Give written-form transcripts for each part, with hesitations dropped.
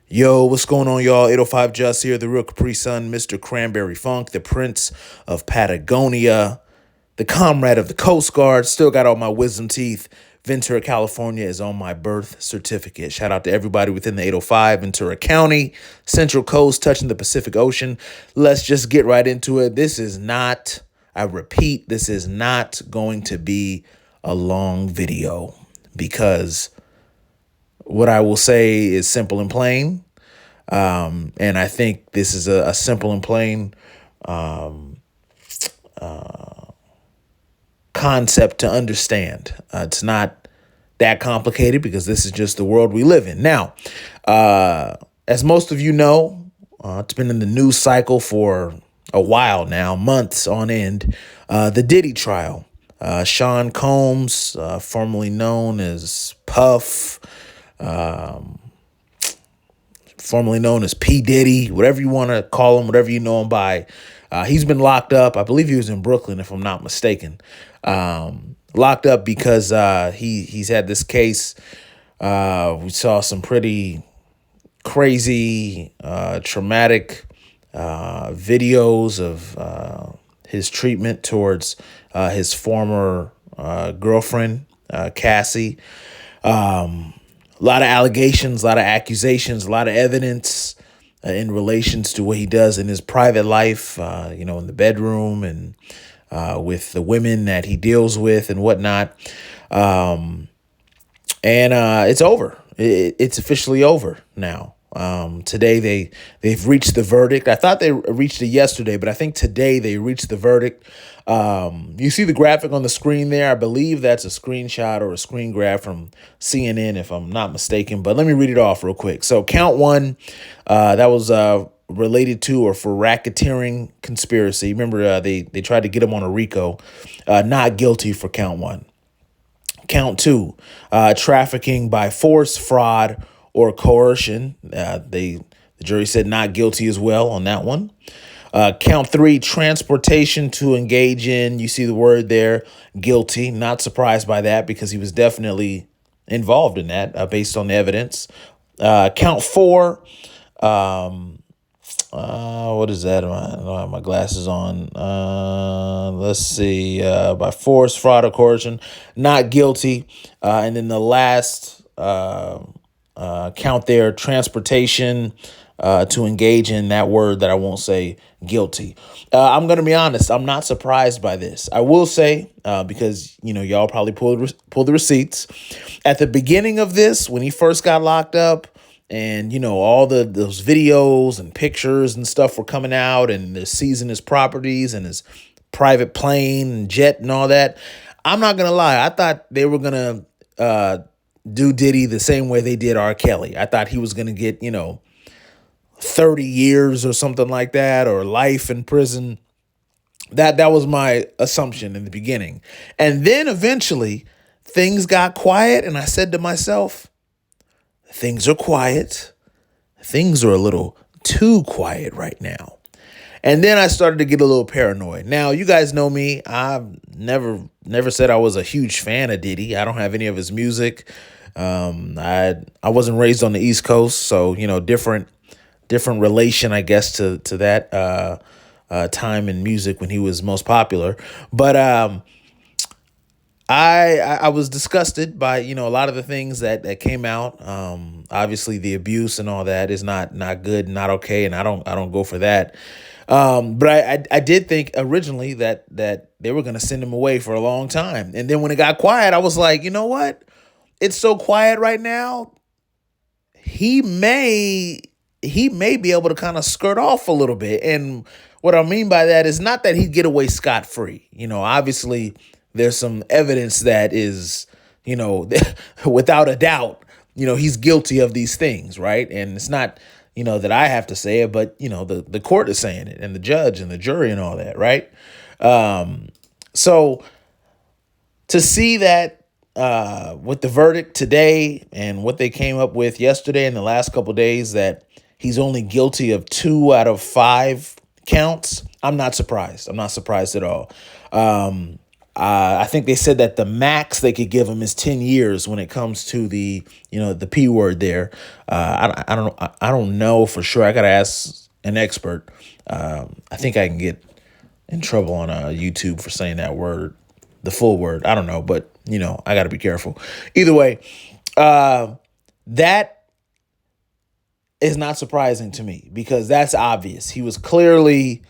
Yo, what's going on, y'all? 805 Just here, the real Capri Sun, Mr. Cranberry Funk, the Prince of Patagonia, the comrade of the Coast Guard. Still got all my wisdom teeth. Ventura, California is on my birth certificate. Shout out to everybody within the 805, Ventura County, Central Coast, touching the Pacific Ocean. Let's just get right into it. This is not, I repeat, this is not going to be a long video because what I will say is simple and plain. And I think this is a simple and plain concept to understand. It's not that complicated because this is just the world we live in. Now, as most of you know, it's been in the news cycle for a while now, months on end. The Diddy Trial. Sean Combs, formerly known as Puff, formerly known as P. Diddy, whatever you want to call him, whatever you know him by. He's been locked up. I believe he was in Brooklyn, if I'm not mistaken. Locked up because he's had this case. We saw some pretty crazy, traumatic videos of his treatment towards his former girlfriend, Cassie. A lot of allegations, a lot of accusations, a lot of evidence in relations to what he does in his private life, in the bedroom and with the women that he deals with and whatnot. And it's over. It's officially over now. Today they've reached the verdict. I thought they reached it yesterday, but I think today they reached the verdict. You see the graphic on the screen there. I believe that's a screenshot or a screen grab from CNN, if I'm not mistaken. But let me read it off real quick. So count one, that was related to or for racketeering conspiracy. Remember, they tried to get him on a RICO. Not guilty for count one. Count two, trafficking by force, fraud, or coercion. The jury said not guilty as well on that one. Count three, transportation to engage in. You see the word there, guilty. Not surprised by that because he was definitely involved in that based on the evidence. Count four, what is that? I don't have my glasses on. Let's see. By force, fraud, or coercion, not guilty. And then the last count there, transportation to engage in, that word that I won't say, guilty. I'm going to be honest. I'm not surprised by this. I will say, because, y'all probably pull the receipts. At the beginning of this, when he first got locked up, and, all those videos and pictures and stuff were coming out, and the seizing his properties and his private plane and jet and all that, I'm not going to lie. I thought they were going to do Diddy the same way they did R. Kelly. I thought he was going to get, 30 years or something like that, or life in prison. That was my assumption in the beginning. And then eventually things got quiet, and I said to myself, things are quiet. Things are a little too quiet right now. And then I started to get a little paranoid. Now, you guys know me. I've never said I was a huge fan of Diddy. I don't have any of his music. I wasn't raised on the East Coast, so different relation, I guess, to that time in music when he was most popular. But I was disgusted by a lot of the things that came out. Obviously, the abuse and all that is not good, not okay, and I don't go for that. But I did think originally that they were going to send him away for a long time, and then when it got quiet, I was like, you know what? It's so quiet right now. He may be able to kind of skirt off a little bit. And what I mean by that is not that he'd get away scot-free. Obviously there's some evidence that is, without a doubt, he's guilty of these things, right? And it's not, that I have to say it, but, the court is saying it, and the judge and the jury and all that, right? So to see that with the verdict today and what they came up with yesterday and the last couple of days, that he's only guilty of 2 out of 5 counts, I'm not surprised. I'm not surprised at all. I think they said that the max they could give him is 10 years when it comes to the P word there. I don't know for sure. I got to ask an expert. I think I can get in trouble on YouTube for saying that word, the full word. I don't know, but I got to be careful. Either way, that is not surprising to me because that's obvious. He was clearly,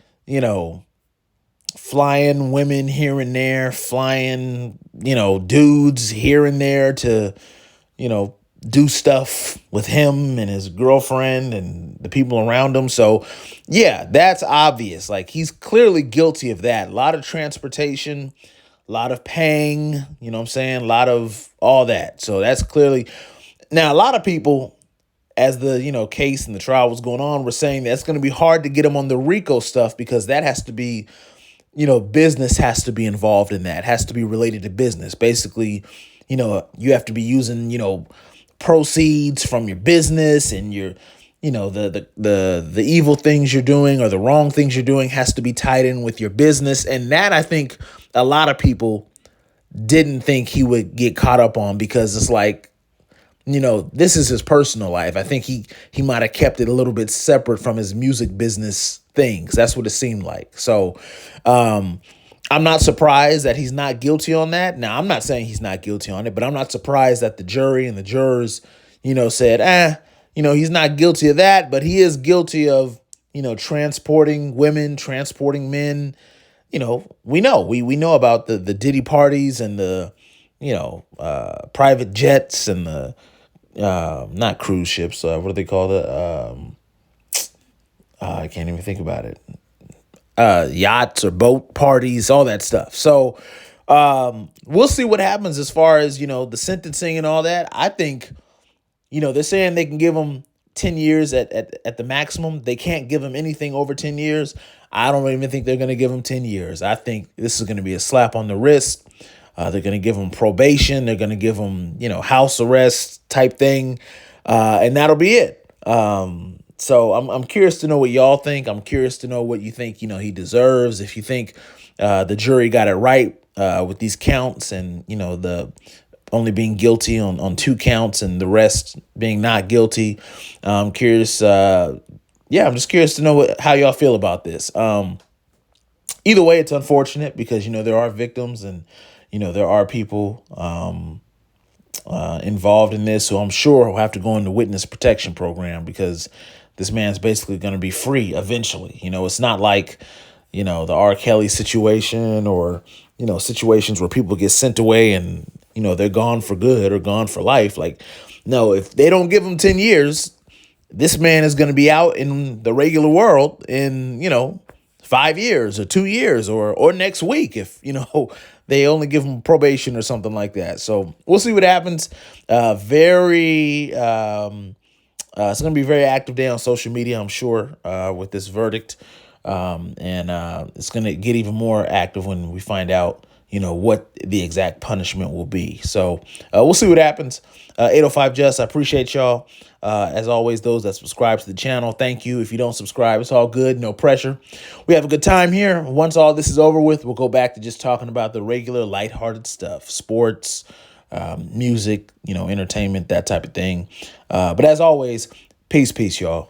flying women here and there, flying, dudes here and there to, do stuff with him and his girlfriend and the people around him. So, yeah, that's obvious. Like, he's clearly guilty of that. A lot of transportation, a lot of paying, you know what I'm saying? A lot of all that. So that's clearly. Now, a lot of people, as the, case and the trial was going on, were saying that's going to be hard to get him on the RICO stuff because that has to be, business has to be involved in that, has to be related to business. Basically, you have to be using, proceeds from your business and your, the evil things you're doing or the wrong things you're doing has to be tied in with your business. And that, I think a lot of people didn't think he would get caught up on because it's like, this is his personal life. I think he might have kept it a little bit separate from his music business things. That's what it seemed like. So I'm not surprised that he's not guilty on that. Now, I'm not saying he's not guilty on it, but I'm not surprised that the jury and the jurors, said, he's not guilty of that, but he is guilty of, transporting women, transporting men. We know about the Diddy parties and the, private jets and the, not cruise ships. What do they call it? I can't even think about it. Yachts or boat parties, all that stuff. So we'll see what happens as far as, the sentencing and all that. I think, they're saying they can give him 10 years at the maximum. They can't give him anything over 10 years. I don't even think they're going to give him 10 years. I think this is going to be a slap on the wrist. They're going to give him probation. They're going to give him, house arrest type thing. And that'll be it. So I'm curious to know what y'all think. I'm curious to know what you think, he deserves. If you think the jury got it right with these counts and, the only being guilty on 2 counts and the rest being not guilty. I'm curious. I'm just curious to know how y'all feel about this. Either way, it's unfortunate because, there are victims and, there are people involved in this. So I'm sure he'll have to go in the witness protection program because this man's basically going to be free eventually. It's not like, the R. Kelly situation or, situations where people get sent away and, they're gone for good or gone for life. Like, no, if they don't give him 10 years, this man is going to be out in the regular world in, 5 years or 2 years or next week if, they only give him probation or something like that. So we'll see what happens. It's going to be a very active day on social media, I'm sure, with this verdict. And it's going to get even more active when we find out, what the exact punishment will be. So we'll see what happens. 805 Just, I appreciate y'all. As always, those that subscribe to the channel, thank you. If you don't subscribe, it's all good. No pressure. We have a good time here. Once all this is over with, we'll go back to just talking about the regular lighthearted stuff, sports, music, entertainment, that type of thing. But as always, peace, y'all.